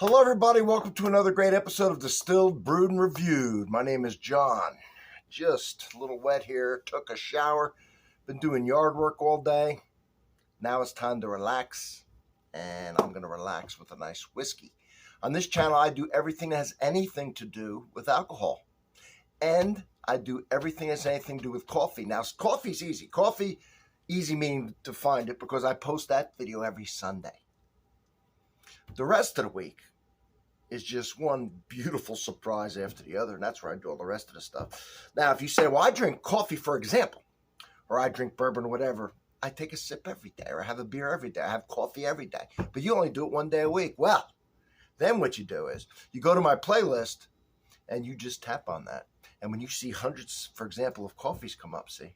Hello, everybody. Welcome to another great episode of Distilled, Brewed, and Reviewed. My name is John. Just a little wet here. Took a shower. Been doing yard work all day. Now it's time to relax, and I'm going to relax with a nice whiskey. On this channel, I do everything that has anything to do with alcohol, and I do everything that has anything to do with coffee. Now, coffee's easy. Coffee, easy meaning to find it because I post that video every Sunday. The rest of the week is just one beautiful surprise after the other, and that's where I do all the rest of the stuff. Now, if you say, well, I drink coffee, for example, or I drink bourbon or whatever, I take a sip every day, or I have a beer every day, I have coffee every day, but you only do it one day a week. Well, then what you do is you go to my playlist, and you just tap on that. And when you see hundreds, for example, of coffees come up, see,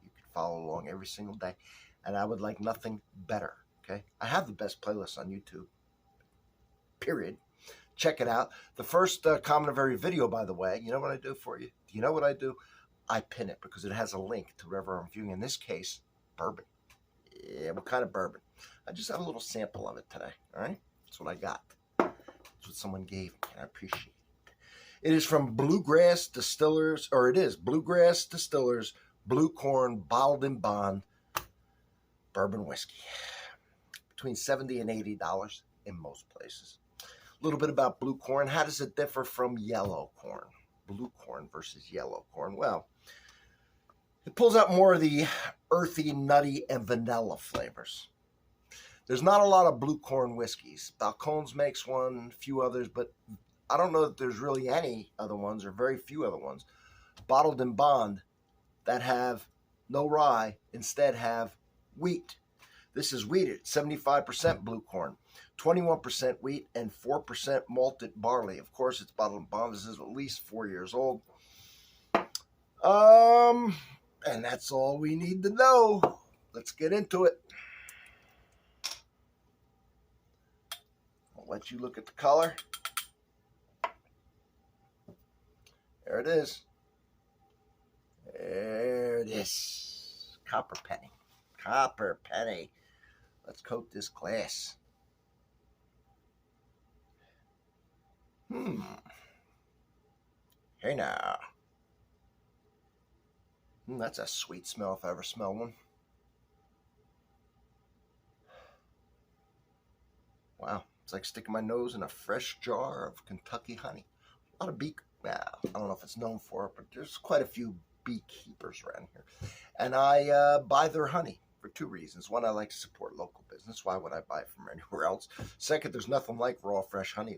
you can follow along every single day, and I would like nothing better, okay? I have the best playlist on YouTube, period. Check it out. The first comment of every video, by the way, you know what I do for you? Do you know what I do? I pin it because it has a link to wherever I'm viewing. In this case, bourbon. Yeah, what kind of bourbon? I just have a little sample of it today, all right? That's what I got. That's what someone gave me, and I appreciate it. It is from BlueGrass Distillers, or it is BlueGrass Distillers Blue Corn Bottled in Bond Bourbon Whiskey. Between $70 and $80 in most places. A little bit about blue corn. How does it differ from yellow corn? Blue corn versus yellow corn. Well, it pulls out more of the earthy, nutty, and vanilla flavors. There's not a lot of blue corn whiskeys. Balcones makes one, a few others, but I don't know that there's really any other ones or very few other ones bottled in bond that have no rye, instead have wheat. This is wheated, 75% blue corn, 21% wheat, and 4% malted barley. Of course, it's bottled in bond. This is at least 4 years old. And that's all we need to know. Let's get into it. I'll let you look at the color. There it is. There it is. Copper penny. Copper penny. Let's coat this glass. Hey now. That's a sweet smell if I ever smell one. Wow. It's like sticking my nose in a fresh jar of Kentucky honey. A lot of well, I don't know if it's known for it, but there's quite a few beekeepers around here. And I buy their honey for two reasons. One, I like to support local business. Why would I buy it from anywhere else? Second, there's nothing like raw, fresh honey.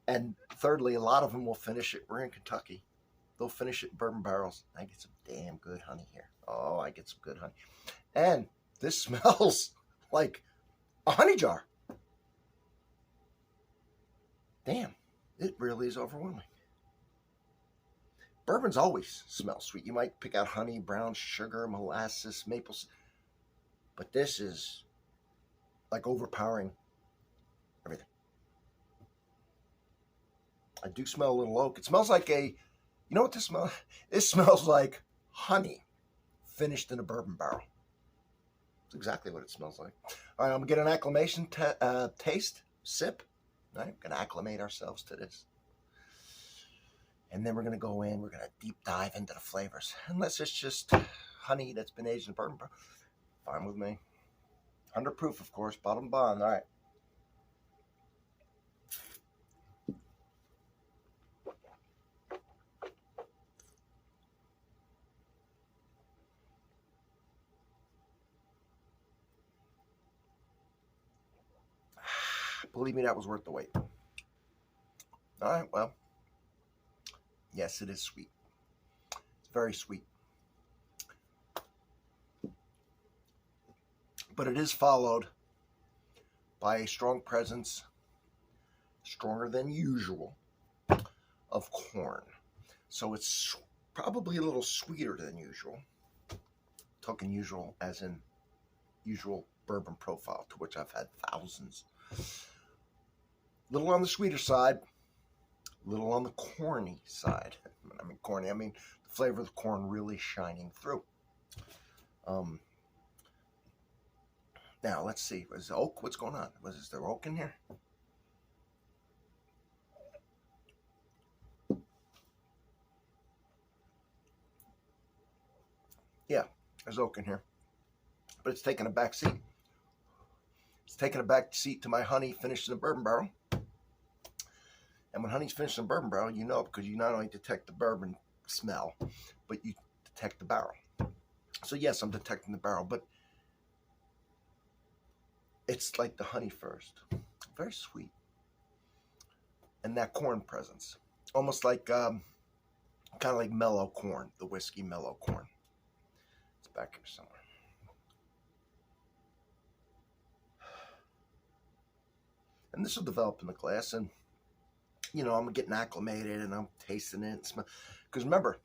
And thirdly, a lot of them will finish it. We're in Kentucky. They'll finish it in bourbon barrels. I get some damn good honey here. Oh, I get some good honey. And this smells like a honey jar. Damn, it really is overwhelming. Bourbons always smell sweet. You might pick out honey, brown sugar, molasses, maple. But this is like overpowering everything. I do smell a little oak. It smells like you know what this smells? It smells like honey finished in a bourbon barrel. That's exactly what it smells like. All right, I'm going to get an acclimation taste, sip. All right, we're going to acclimate ourselves to this. And then we're going to go in, we're going to deep dive into the flavors. Unless it's just honey that's been aged in bourbon barrel, fine with me. 100 proof, of course, bottom bond. All right. Believe me, that was worth the wait. All right, well, yes, it is sweet. It's very sweet. But it is followed by a strong presence, stronger than usual, of corn. So it's probably a little sweeter than usual. Talking usual as in usual bourbon profile, to which I've had thousands. A little on the sweeter side, a little on the corny side. I mean corny, I mean the flavor of the corn really shining through. Now, let's see. Is there oak? What's going on? Is there oak in here? There's oak in here. But it's taking a back seat. It's taking a back seat to my honey finished in a bourbon barrel. And when honey's finished in a bourbon barrel, you know, because you not only detect the bourbon smell, but you detect the barrel. So yes, I'm detecting the barrel, but it's like the honey first. Very sweet. And that corn presence. Almost like, kind of like mellow corn, the whiskey mellow corn. It's back here somewhere. And this will develop in the glass, and you know, I'm getting acclimated and I'm tasting it and smell. Because remember,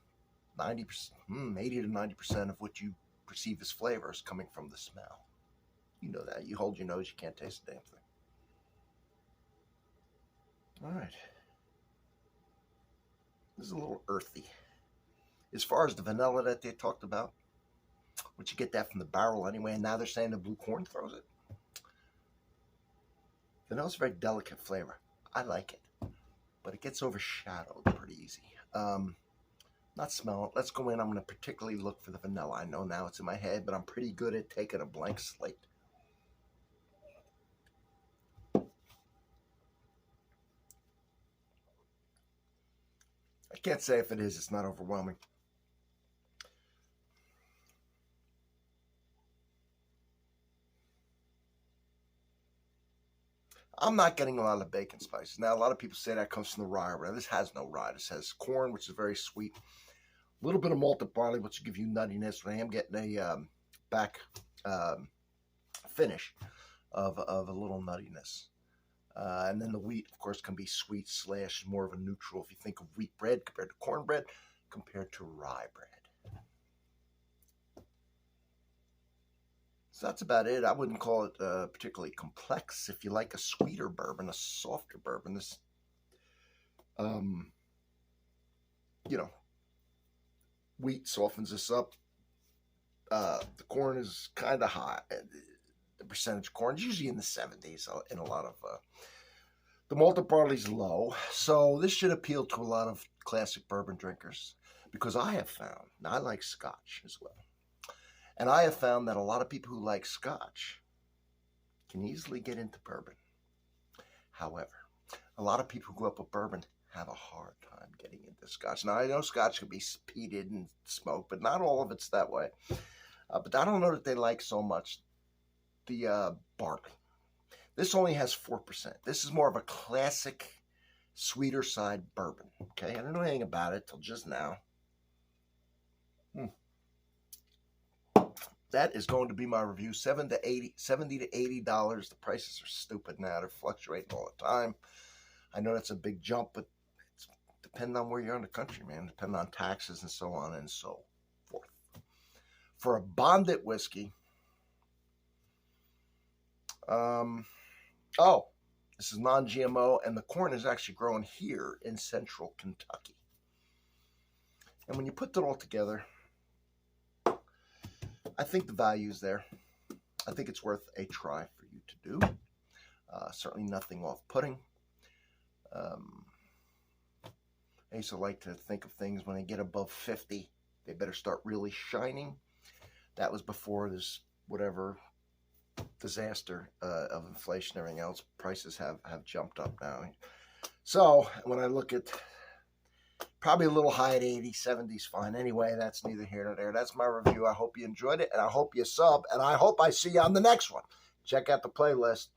90%, 80 to 90% of what you perceive as flavor is coming from the smell. You know that. You hold your nose, you can't taste a damn thing. All right. This is a little earthy. As far as the vanilla that they talked about, which you get that from the barrel anyway, and now they're saying the blue corn throws it. Vanilla's a very delicate flavor. I like it, but it gets overshadowed pretty easy. Not smell it. Let's go in. I'm going to particularly look for the vanilla. I know now it's in my head, but I'm pretty good at taking a blank slate. I can't say if it is. It's not overwhelming. I'm not getting a lot of bacon spices. Now, a lot of people say that comes from the rye. Now, this has no rye. This has corn, which is very sweet. A little bit of malted barley, which will give you nuttiness. But I am getting a back finish of a little nuttiness. And then the wheat, of course, can be sweet / more of a neutral. If you think of wheat bread compared to cornbread, compared to rye bread. So that's about it. I wouldn't call it particularly complex. If you like a sweeter bourbon, a softer bourbon, this, you know, wheat softens this up. The corn is kind of high. The percentage of corn is usually in the 70s in a lot of, the malted barley is low. So this should appeal to a lot of classic bourbon drinkers, because I have found, now I like Scotch as well. And I have found that a lot of people who like Scotch can easily get into bourbon. However, a lot of people who grew up with bourbon have a hard time getting into Scotch. Now, I know Scotch can be peated and smoked, but not all of it's that way. But I don't know that they like so much the barley. This only has 4%. This is more of a classic, sweeter side bourbon. Okay, I don't know anything about it till just now. That is going to be my review. $70 to $80. The prices are stupid now. They're fluctuating all the time. I know that's a big jump, but it's depending on where you're in the country, man. Depending on taxes and so on and so forth. For a bonded whiskey, this is non-GMO, and the corn is actually grown here in central Kentucky. And when you put that all together, I think the value is there. I think it's worth a try for you to do. Certainly nothing off-putting. I used to like to think of things when they get above 50, they better start really shining. That was before this whatever disaster of inflation and everything else. Prices have jumped up now. So when I look at probably a little high at 80, 70's fine. Anyway, that's neither here nor there. That's my review. I hope you enjoyed it, and I hope you sub, and I hope I see you on the next one. Check out the playlist.